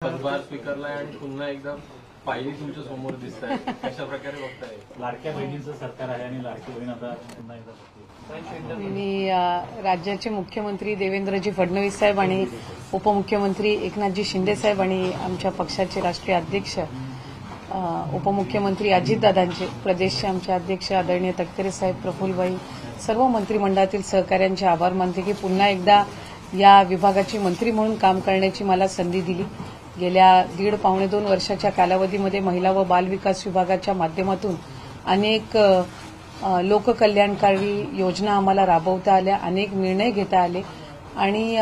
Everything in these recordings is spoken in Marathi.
पदभार स्वीकारलाय आणि पुन्हा एकदा फायली तुमच्या समोर दिसत आहे, कशा प्रकारे बघताय? लाडक्या बहिणींचं सरकार आहे आणि लाडकी बहीण आता पुन्हा एकदा मी राज्याचे मुख्यमंत्री देवेंद्रजी फडणवीस साहेब आणि उपमुख्यमंत्री एकनाथजी शिंदे साहेब आणि आमच्या पक्षाचे राष्ट्रीय अध्यक्ष उपमुख्यमंत्री अजितदादांचे, प्रदेशचे आमचे अध्यक्ष आदरणीय तटकरे साहेब, प्रफुल्लभाई, सर्व मंत्रिमंडळातील सहकाऱ्यांचे आभार मानते की पुन्हा एकदा या विभागाची मंत्री म्हणून काम करण्याची मला संधी दिली. गेल्या 1.5-2 वर्षाच्या कालावधीमध्ये महिला व बालविकास विभागाच्या माध्यमातून अनेक लोककल्याणकारी योजना आम्हाला राबवता आल्या, अनेक निर्णय घेता आले आणि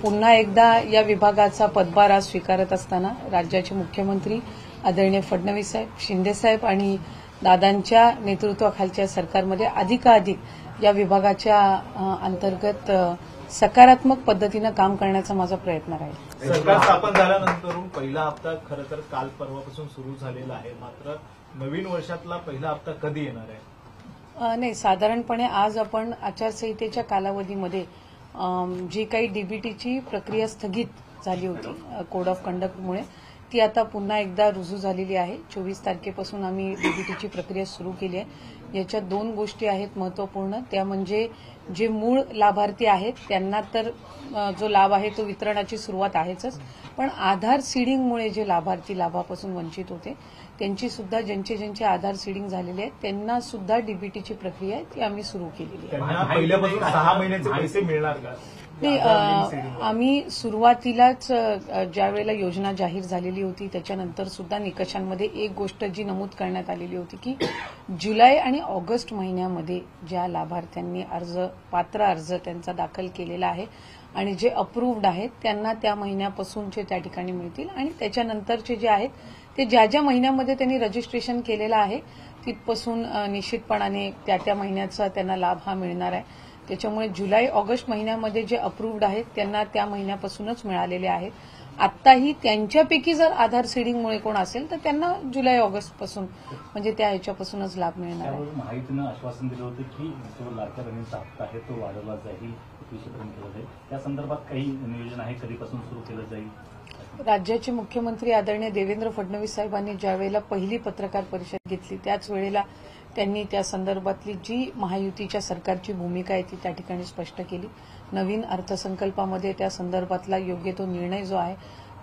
पुन्हा एकदा या विभागाचा पदभार आज स्वीकारत असताना राज्याचे मुख्यमंत्री आदरणीय फडणवीस साहेब, शिंदे साहेब आणि दादांच्या नेतृत्वाखालच्या सरकारमध्ये अधिकाधिक या विभागाच्या अंतर्गत सकारात्मक पद्धतीनं काम करण्याचा माझा प्रयत्न राहील. सरकार स्थापन झाल्यानंतर पहिला हप्ता खरं तर काल परवापासून सुरू झालेला आहे, मात्र नवीन वर्षातला पहिला हप्ता कधी येणार आहे? नाही, साधारणपणे आज आपण आचारसंहितेच्या कालावधीमध्ये जी काही डीबीटीची प्रक्रिया स्थगित झाली होती कोड ऑफ कंडक्टमुळे, ती आता पुन्हा एकदा रुजू झालेली आहे. 24 तारखेपासून आम्ही डीबीटीची प्रक्रिया सुरू केली आहे. याच्यात 2 गोष्टी आहेत महत्वपूर्ण. त्या म्हणजे जे मूळ लाभार्थी आहेत त्यांना तर जो लाभ आहे तो वितरणाची सुरुवात आहेच, पण आधार सीडिंगमुळे जे लाभार्थी लाभापासून वंचित होते त्यांची सुद्धा, ज्यांचे आधार सीडिंग झालेले आहेत त्यांना सुद्धा डीबीटीची प्रक्रिया आहे ती आम्ही सुरू केलेली आहे. त्यांना पहिल्यापासून 6 महिन्याचे पैसे मिळणार का? नाही, आम्ही सुरुवातीलाच ज्या वेळेला योजना जाहीर झालेली होती त्याच्यानंतर सुद्धा निकषांमध्ये एक गोष्ट जी नमूद करण्यात आलेली होती की जुलै आणि ऑगस्ट महिन्यामध्ये ज्या लाभार्थ्यांनी पात्र अर्ज त्यांचा दाखल केलेला आहे आणि जे अप्रूव्ड आहेत त्यांना त्या महिन्यापासूनचे त्या ठिकाणी मिळतील आणि त्याच्यानंतरचे जे आहेत ते ज्या महिन्यामध्ये त्यांनी रजिस्ट्रेशन केलेलं आहे तिथपासून निश्चितपणाने त्या महिन्याचा त्यांना लाभ हा मिळणार आहे. त्याच्यामुळे जुलै ऑगस्ट महिन्यामध्ये जे अप्रूव्ड आहेत त्यांना त्या महिन्यापासूनच मिळालेले आहेत. आत्ताही त्यांच्यापैकी जर आधार सीडिंगमुळे कोण असेल तर त्यांना जुलै ऑगस्ट पासून म्हणजे त्या ह्याच्यापासूनच लाभ मिळणार आहे. माहितीनं आश्वासन दिलं होतं की जो लाडक्या बहिणींचा हप्ता आहे तो वाढवला जाईल, 21पर्यंत केला जाईल. त्या संदर्भात काही नियोजन आहे, कधीपासून सुरू केलं जाईल? राज्याचे मुख्यमंत्री आदरणीय देवेंद्र फडणवीस साहेबांनी ज्यावेळेला पहिली पत्रकार परिषद घेतली त्याच वेळेला त्यांनी त्या संदर्भातली जी महायुतीच्या सरकारची भूमिका आहे ती त्या ठिकाणी स्पष्ट केली. नवीन अर्थसंकल्पामध्ये त्या संदर्भातला योग्य तो निर्णय जो आहे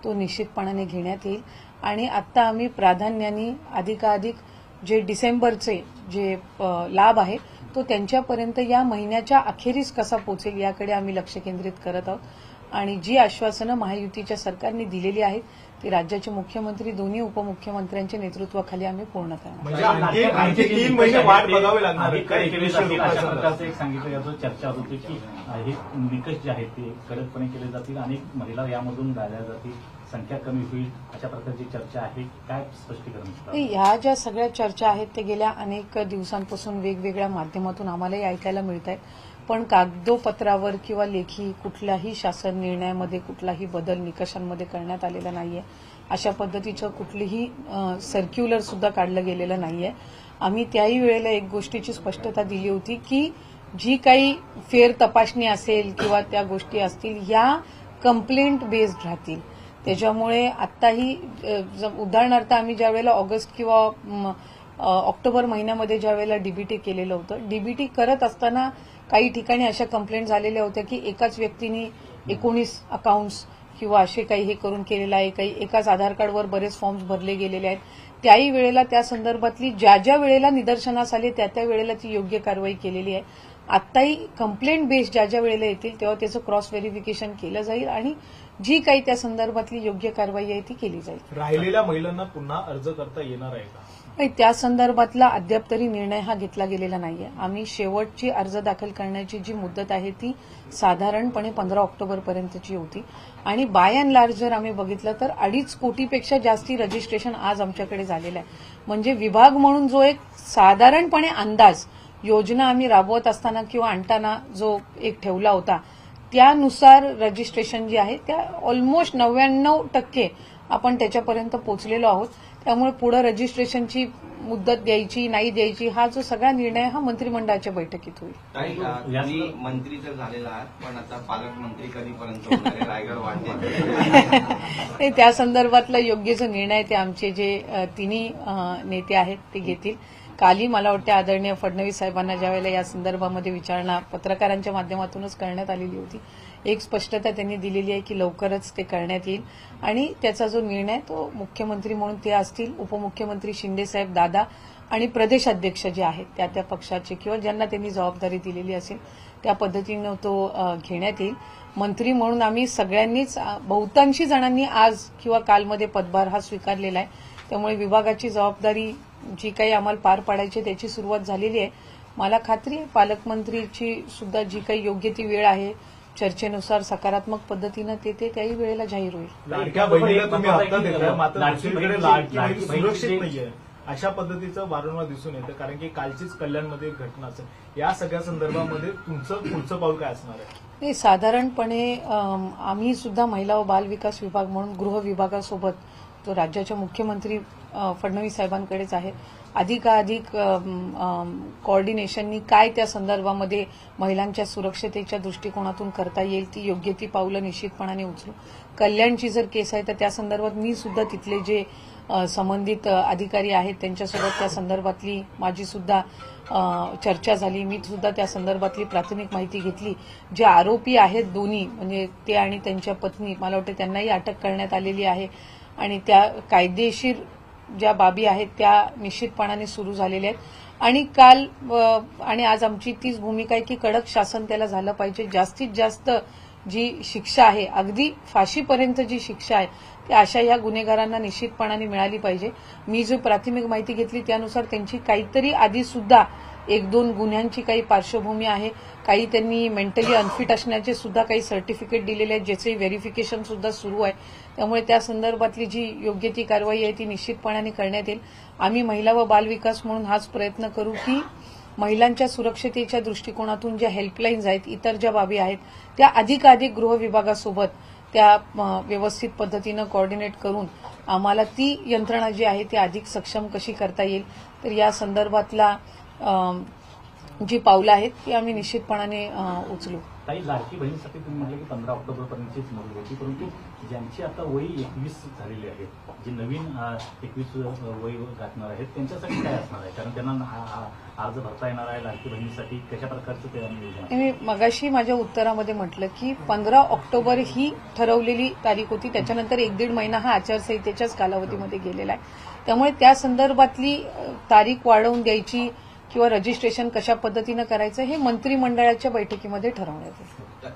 तो निश्चितपणाने घेण्यात येईल आणि आता आम्ही प्राधान्याने अधिकाधिक जे डिसेंबरचे जे लाभ आहे तो त्यांच्यापर्यंत या महिन्याच्या अखेरीस कसा पोहोचेल याकडे आम्ही लक्ष केंद्रित करत आहोत आणि जी आश्वासनं महायुतीच्या सरकारने दिलेली आहेत ती राज्याचे मुख्यमंत्री, दोन्ही उपमुख्यमंत्र्यांच्या नेतृत्वाखाली आम्ही पूर्ण करणार. आणखी 3 महिने वाट बघावी लागणार अशा प्रकारचं एक सांगितलं याचं चर्चा होती की हे निकष जे आहेत ते कडकपणे केले जातील, अनेक महिला यामधून गाळल्या जातील, संख्या कमी होईल, अशा प्रकारची चर्चा आहे. काय स्पष्टीकरण? ह्या ज्या सगळ्या चर्चा आहेत ते गेल्या अनेक दिवसांपासून वेगवेगळ्या माध्यमातून आम्हालाही ऐकायला मिळत आहेत, पण कागदोपत्रावर किंवा लेखी कुठल्याही शासन निर्णयामध्ये कुठलाही बदल निकषांमध्ये करण्यात आलेला नाहीये. अशा पद्धतीचं कुठलीही सर्क्युलर सुद्धा काढलं गेलेलं नाहीये. आम्ही त्याही वेळेला एक गोष्टीची स्पष्टता दिली होती की जी काही फेर तपासणी असेल किंवा त्या गोष्टी असतील या कंप्लेंट बेस्ड राहतील. त्याच्यामुळे आत्ताही उदाहरणार्थ आम्ही ज्यावेळेला ऑगस्ट किंवा ऑक्टोबर महिन्यामध्ये ज्यावेळेला डीबीटी केलेलं होतं, डीबीटी करत असताना काही ठिकाणी अशा कंप्लेंट झालेल्या होत्या की एकाच व्यक्तीने 19 अकाउंट्स किंवा असे काही हे करून केलेलं आहे, काही एकाच आधार कार्डवर बरेच फॉर्म्स भरले गेलेले आहेत. त्याही वेळेला त्या संदर्भातली ज्या वेळेला निदर्शनास आले त्या वेळेला ती योग्य कारवाई केलेली आहे. आत्ताही कंप्लेंट बेस्ड ज्या वेळेला येतील तेव्हा त्याचं क्रॉस व्हेरिफिकेशन केलं जाईल आणि जी काही त्या संदर्भातली योग्य कारवाई आहे ती केली जाईल. राहिलेल्या महिलांना पुन्हा अर्ज करता येणार आहे का? त्या संदर्भातला अद्याप तरी निर्णय हा घेतला गेलेला नाहीये. आम्ही शेवटची अर्ज दाखल करण्याची जी मुदत आहे ती साधारणपणे 15 ऑक्टोबरपर्यंतची होती आणि बाय अँड लार्ज जर आम्ही बघितलं तर 2.5 कोटीपेक्षा जास्ती रजिस्ट्रेशन आज आमच्याकडे झालेलं आहे. म्हणजे विभाग म्हणून जो एक साधारणपणे अंदाज योजना आम्ही राबवत असताना किंवा आणताना जो एक ठेवला होता त्यानुसार रजिस्ट्रेशन जी आहे त्या ऑलमोस्ट 99% आपण त्याच्यापर्यंत पोहोचलेलो आहोत. त्यामुळे पुढे रजिस्ट्रेशनची मुदत द्यायची नाही द्यायची हा जो सगळा निर्णय हा मंत्रिमंडळाच्या बैठकीत होईल. तुम्ही मंत्री तर झालेला आहात पण आता पालकमंत्री कधीपर्यंत होणार आहे रायगड वाढते त्या संदर्भातला योग्य जो निर्णय आहे ते आमचे जे तिन्ही नेते आहेत ते घेतील. कालही मला वाटतं आदरणीय फडणवीस साहेबांना ज्यावेळेला या संदर्भामध्ये विचारणा पत्रकारांच्या माध्यमातूनच करण्यात आलेली होती, एक स्पष्टता त्यांनी दिलेली आहे की लवकरच ते करण्यात येईल आणि त्याचा जो निर्णय तो मुख्यमंत्री म्हणून ते असतील, उपमुख्यमंत्री शिंदेसाहेब, दादा आणि प्रदेशाध्यक्ष जे आहेत त्या पक्षाचे किंवा ज्यांना त्यांनी जबाबदारी दिलेली असेल त्या पद्धतीनं तो घेण्यात येईल. मंत्री म्हणून आम्ही सगळ्यांनीच बहुतांशी जणांनी आज किंवा कालमध्ये पदभार हा स्वीकारलेला आहे. त्यामुळे विभागाची जबाबदारी जी काही आम्हाला पार पाडायची त्याची सुरुवात झालेली आहे. मला खात्री आहे पालकमंत्रीची सुद्धा जी काही योग्य ती वेळ आहे चर्चेनुसार सकारात्मक पद्धतीनं ते त्याही वेळेला जाहीर होईल. लाडक्या बहिणीला तुम्ही हप्ता देताय मात्र दुसरीकडे लाडकी बहीण सुरक्षित नाहीये अशा पद्धतीचं वारंवार दिसून येतं, कारण की कालचीच कल्याणमध्ये एक घटना असेल. या सगळ्या संदर्भामध्ये तुमचं पुढचं पाऊल काय असणार आहे? नाही, साधारणपणे आम्ही सुद्धा महिला व बाल विकास विभाग म्हणून गृह विभागासोबत तो राज्याच्या मुख्यमंत्री फडणवीस साहेबांकडेच आहे. अधिकाधिक कोऑर्डिनेशननी काय त्या संदर्भामध्ये महिलांच्या सुरक्षतेच्या दृष्टिकोनातून करता येईल ती योग्य ती पावलं निश्चितपणाने उचलू. कल्याणची जर केस आहे तर त्या संदर्भात मी सुद्धा तिथले जे संबंधित अधिकारी आहेत त्यांच्यासोबत त्या संदर्भातली माझी सुद्धा चर्चा झाली. मी सुद्धा त्या संदर्भातली प्राथमिक माहिती घेतली. जे आरोपी आहेत दोन्ही म्हणजे ते आणि त्यांच्या पत्नी, मला वाटतं त्यांनाही अटक करण्यात आलेली आहे आणि त्या कायदेशीर ज्या बाबी आहेत त्या निश्चितपणाने सुरू झालेल्या आहेत. आणि काल आणि आज आमची तीच भूमिका आहे की कडक शासन त्याला झालं पाहिजे. जास्तीत जास्त जी शिक्षा आहे अगदी फाशीपर्यंत जी शिक्षा आहे ती अशा या गुन्हेगारांना निश्चितपणाने मिळाली पाहिजे. मी जो प्राथमिक माहिती घेतली त्यानुसार त्यांची काहीतरी आधी सुद्धा एक दोन गुन्ह्यांची काही पार्श्वभूमी आहे. काही त्यांनी मेंटली अनफिट असण्याचे सुद्धा काही सर्टिफिकेट दिलेले आहेत ज्याचे व्हेरिफिकेशन सुद्धा सुरू आहे. त्यामुळे त्या संदर्भातली जी योग्य ती कारवाई आहे ती निश्चितपणाने करण्यात येईल. आम्ही महिला व बाल विकास म्हणून हाच प्रयत्न करू की महिलांच्या सुरक्षतेच्या दृष्टिकोनातून ज्या हेल्पलाईन्स आहेत, इतर ज्या बाबी आहेत त्या अधिकाधिक गृह विभागासोबत त्या व्यवस्थित पद्धतीनं कोऑर्डिनेट करून आम्हाला ती यंत्रणा जी आहे ती अधिक सक्षम कशी करता येईल. तर या संदर्भातला जी पावलं आहेत ती आम्ही निश्चितपणाने उचलू. काही लाडकी बहिणीसाठी तुम्ही म्हटलं की 15 ऑक्टोबरपर्यंतचीच मुदत होती, परंतु ज्यांची आता वय 21 झालेली आहे, जे नवीन 21 वय गाठणार आहेत त्यांच्यासाठी काय असणार आहे? कारण त्यांना अर्ज भरता येणार आहे लाडकी बहिणीसाठी, कशा प्रकारचं ते नियोजन? मी मगाशी माझ्या उत्तरामध्ये म्हटलं की 15 ऑक्टोबर ही ठरवलेली तारीख होती. त्याच्यानंतर 1-1.5 महिना हा आचारसंहितेच्याच कालावधीमध्ये गेलेला आहे. त्यामुळे त्या संदर्भातली तारीख वाढवून द्यायची किंवा रजिस्ट्रेशन कशा पद्धतीनं करायचं हे मंत्रिमंडळाच्या बैठकीमध्ये ठरवण्यात येईल.